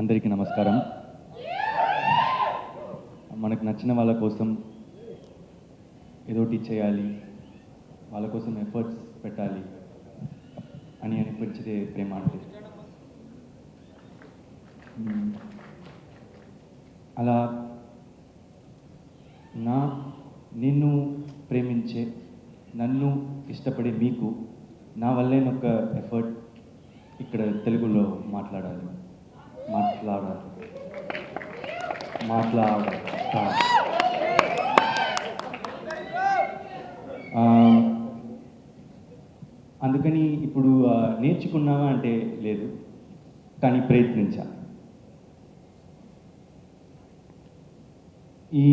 అందరికీ నమస్కారం. మనకు నచ్చిన వాళ్ళ కోసం ఏదోటి చేయాలి, వాళ్ళ కోసం ఎఫర్ట్స్ పెట్టాలి అని అనిపించేదే ప్రేమ అంటే. అలా నిన్ను ప్రేమించే, నన్ను ఇష్టపడే మీకు నా వల్లే ఒక ఎఫర్ట్ ఇక్కడ తెలుగులో మాట్లాడాలి. అందుకని ఇప్పుడు నేర్చుకున్నావా అంటే లేదు, కానీ ప్రయత్నించా. ఈ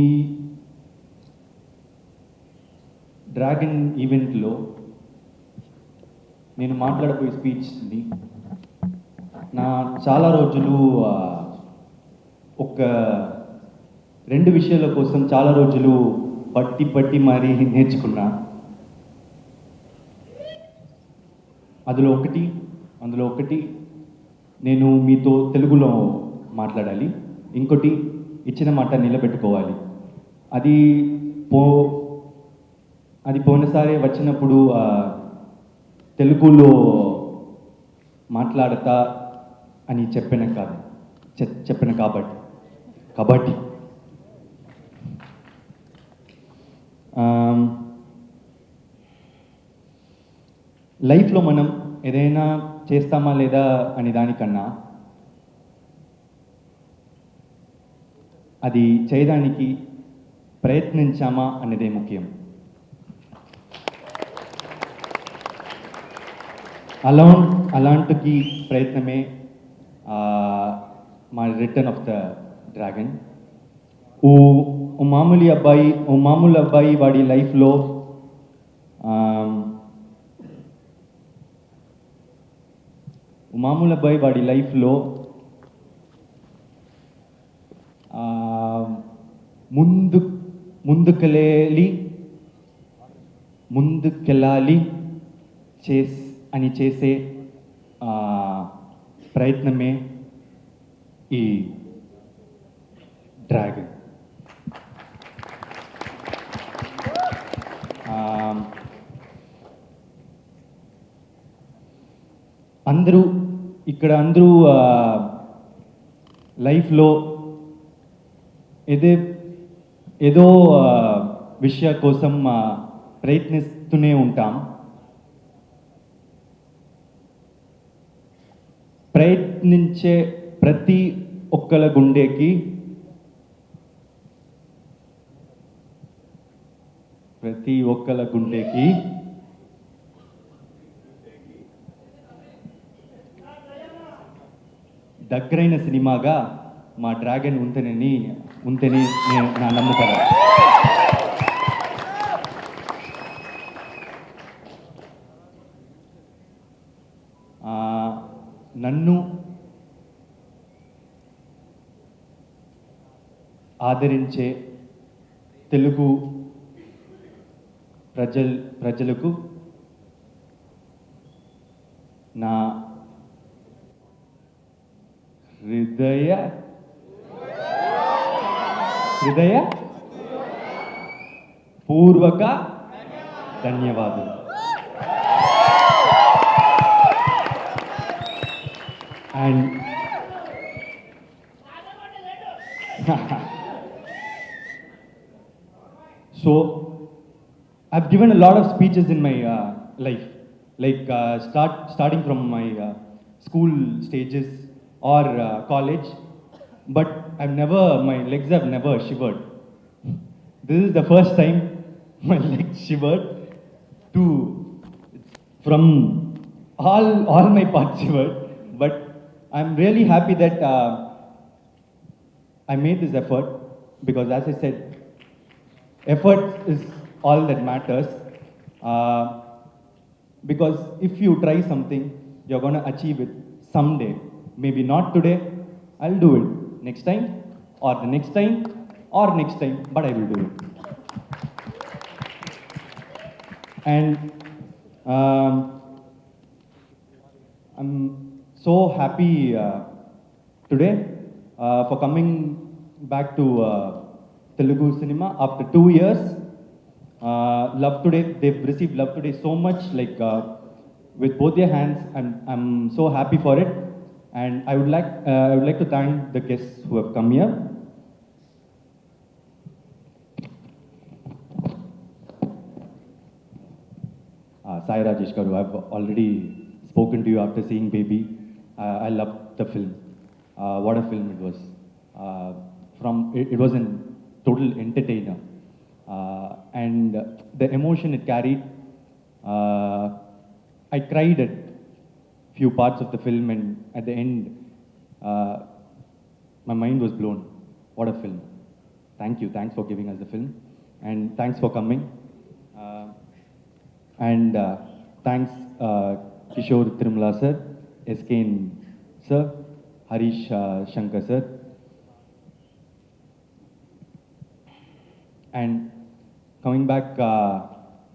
డ్రాగన్ ఈవెంట్లో నేను మాట్లాడబోయే స్పీచ్ని నా చాలా రోజులు ఒక 2 విషయాల కోసం చాలా రోజులు పట్టి మరీ నేర్చుకున్నా. అందులో ఒకటి నేను మీతో తెలుగులో మాట్లాడాలి, ఇంకోటి ఇచ్చిన మాట నిలబెట్టుకోవాలి. అది పోయినసారి వచ్చినప్పుడు తెలుగులో మాట్లాడతా అని చెప్పిన కాబట్టి లైఫ్లో మనం ఏదైనా చేస్తామా లేదా అని దానికన్నా అది చేయడానికి ప్రయత్నించామా అనేదే ముఖ్యం. అలాంటి ప్రయత్నమే మా రిటర్న్ ఆఫ్ ద డ్రాగన్. ఓ మామూలు అబ్బాయి వాడి లైఫ్లో ముందుకెళ్ళాలి అని చేసే ప్రయత్నమే ఈ డ్రాగన్. అందరూ లైఫ్లో ఏదో విషయం కోసం ప్రయత్నిస్తూనే ఉంటాం. ప్రయత్నించే ప్రతి ఒక్కల గుండెకి దగ్గరైన సినిమాగా మా డ్రాగన్ ఉంటేనే నా నమ్మకం. నన్ను ఆదరించే తెలుగు ప్రజలకు నా హృదయ పూర్వక ధన్యవాదాలు. And so I've given a lot of speeches in my life, like starting from my school stages or college, but my legs have never shivered. This is the first time my legs shivered from all my parts shivered, but I'm really happy that I made this effort, because as I said, effort is all that matters. Because if you try something, you're going to achieve it someday. Maybe not today, I'll do it next time, or the next time, or next time, but I will do it. And I'm so happy today for coming back to Telugu cinema after 2 years. Love Today, they've received Love Today so much, like with both their hands, and I'm so happy for it. And I would like to thank the guests who have come here. Sai Rajesh Garu, I've already spoken to you after seeing Baby. I loved the film. What a film it was. It was a total entertainer. And the emotion it carried, I cried at few parts of the film, and at the end, my mind was blown. What a film. Thank you. Thanks for giving us the film. And thanks for coming. And thanks Kishore Tirumala sir, SKN sir, Harish Shankar sir. And coming back,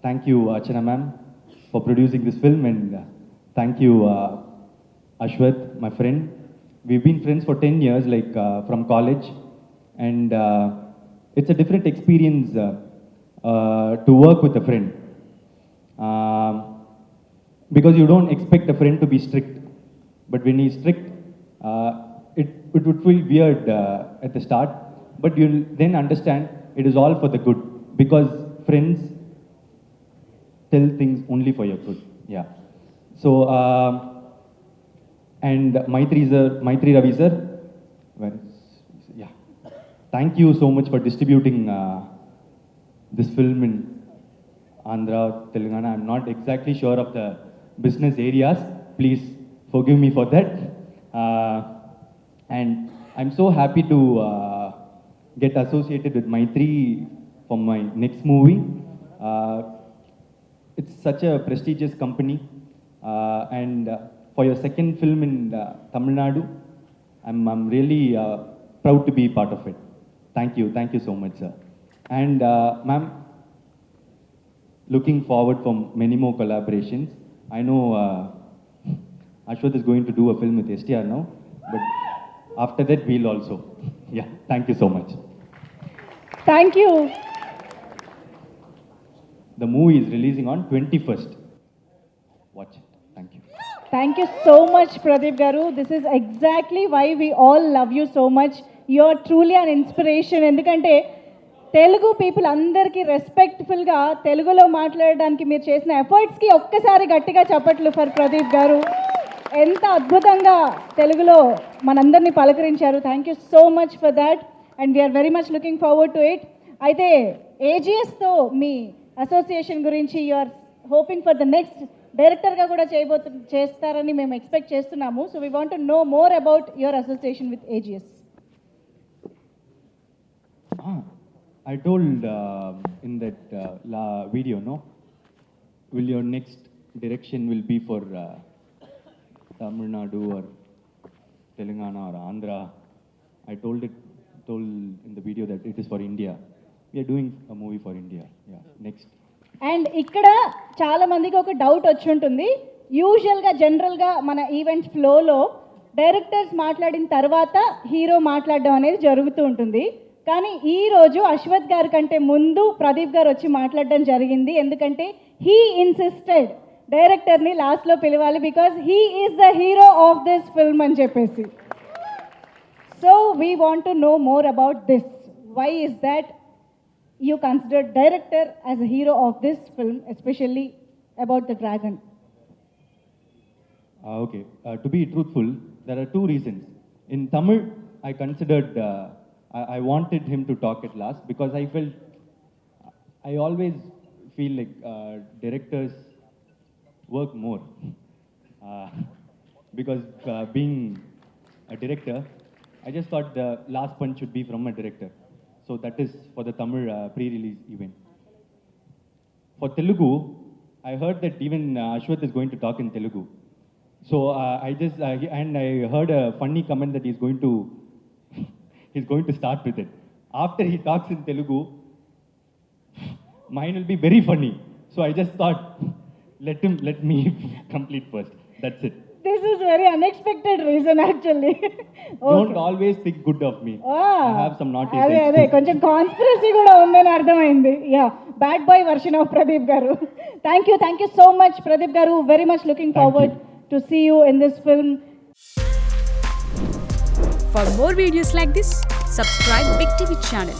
thank you Archana ma'am for producing this film, and thank you Ashwath, my friend. We've been friends for 10 years, like from college, and it's a different experience to work with a friend. Because you don't expect a friend to be strict, but when he's strict, it would feel weird at the start, but you'll then understand it is all for the good, because friends tell things only for your good. Yeah. So, and Maitri Ravi sir, where is, yeah. Thank you so much for distributing this film in Andhra, Telangana. I'm not exactly sure of the business areas. Please forgive me for that. And I'm so happy to get associated with Maitri for my next movie. It's such a prestigious company. And for your second film in Tamil Nadu, I'm really proud to be part of it. Thank you so much, sir. And ma'am, looking forward for many more collaborations. I know Ashwath is going to do a film with STR now, but after that we'll also. Yeah, thank you so much. Thank you. The movie is releasing on 21st. Watch it. Thank you. Thank you so much, Pradeep Garu. This is exactly why we all love you so much. You're truly an inspiration. ఎందుకంటే Telugu people అందరికీ రెస్పెక్ట్ఫుల్గా తెలుగులో మాట్లాడడానికి మీరు చేసిన ఎఫర్ట్స్కి ఒక్కసారి గట్టిగా చప్పట్లు for Pradeep గారు. ఎంత అద్భుతంగా తెలుగులో మనందరినీ పలకరించారు. Thank you so much for that, and we are very much looking forward to it. అయితే ఏజిఎస్తో మీ అసోసియేషన్ గురించి you are hoping for the next డైరెక్టర్గా కూడా చేస్తారని మేము ఎక్స్పెక్ట్ చేస్తున్నాము. So we want to know more about your association with AGS. I told in that video, no? Will your next direction will be for Tamil Nadu or Telangana or Andhra? I told in the video that it is for India. We are doing a movie for India. Yeah, next. And ఇక్కడ చాలా మందికి ఒక doubt వచ్చి ఉంటుంది. యూజువల్గా జనరల్గా మన event ఫ్లోలో డైరెక్టర్స్ మాట్లాడిన తర్వాత హీరో మాట్లాడడం అనేది జరుగుతూ ఉంటుంది. కానీ ఈరోజు అశ్వత్ గారి కంటే ముందు ప్రదీప్ గారు వచ్చి మాట్లాడడం జరిగింది. ఎందుకంటే హీ ఇన్సిస్టెడ్ డైరెక్టర్ని లాస్ట్లో పిలవాలి, because he is the hero of this film అని చెప్పేసి. So we want to know more about this. Why is that you consider director as a hero of this film, especially about the dragon? Okay, to be truthful, there are two reasons. In Tamil, I considered, I wanted him to talk at last, because I always feel like directors work more. Because being a director, I just thought the last punch should be from a director. So that is for the Tamil pre-release event. For Telugu, I heard that even Ashwath is going to talk in Telugu. So and I heard a funny comment that he's going to start with it. After he talks in Telugu, mine will be very funny. So I just thought, let me complete first. That's it. This is very unexpected reason actually. Don't always think good of me. I have some naughty అదే sides అదే too. కొంచెం conspiracy కూడా ఉందని అర్థమైంది. Yeah, bad boy version of Pradeep గారు. Thank you so much Pradeep గారు. Very much looking Thank forward to see you in this film. For more videos like this, subscribe Big TV channel.